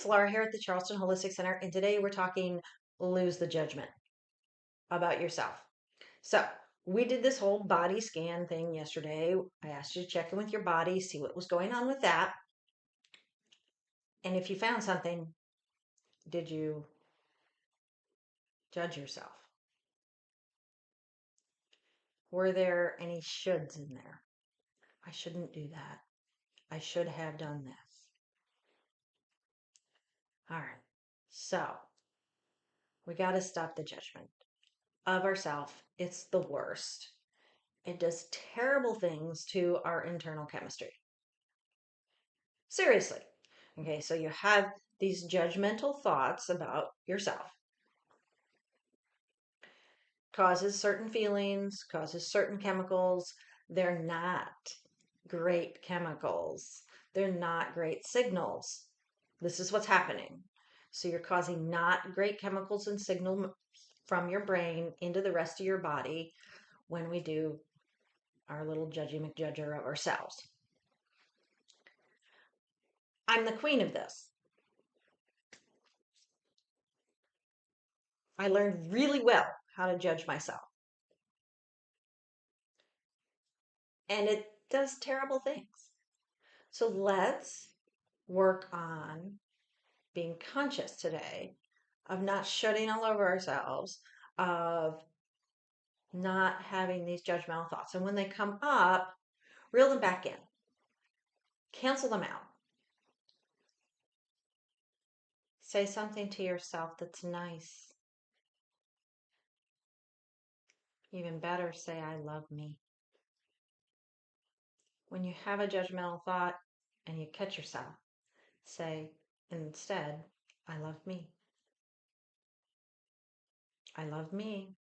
Laura here at the Charleston Holistic Center, and today we're talking lose the judgment about yourself. So, we did this whole body scan thing yesterday. I asked you to check in with your body, see what was going on with that. And if you found something, did you judge yourself? Were there any shoulds in there? I shouldn't do that. I should have done this. All right. So, we got to stop the judgment of ourselves. It's the worst. It does terrible things to our internal chemistry. Seriously. Okay, so you have these judgmental thoughts about yourself. Causes certain feelings, causes certain chemicals. They're not great chemicals. They're not great signals. This is what's happening. So you're causing not great chemicals and signal from your brain into the rest of your body when we do our little judgy McJudger of ourselves. I'm the queen of this. I learned really well how to judge myself. And it does terrible things. So let's work on being conscious today of not shutting all over ourselves, of not having these judgmental thoughts. And when they come up, reel them back in, cancel them out. Say something to yourself that's nice. Even better, say, I love me. When you have a judgmental thought and you catch yourself, say instead, I love me. I love me.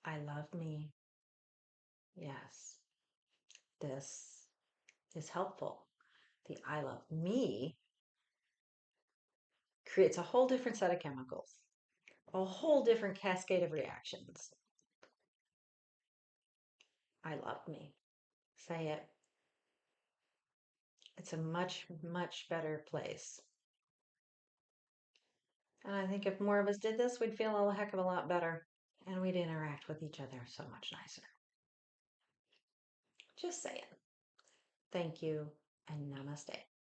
I love me. Yes, this is helpful. The I love me creates a whole different set of chemicals, a whole different cascade of reactions. I love me. Say it. It's a much, much better place. And I think if more of us did this, we'd feel a heck of a lot better and we'd interact with each other so much nicer. Just saying. Thank you and namaste.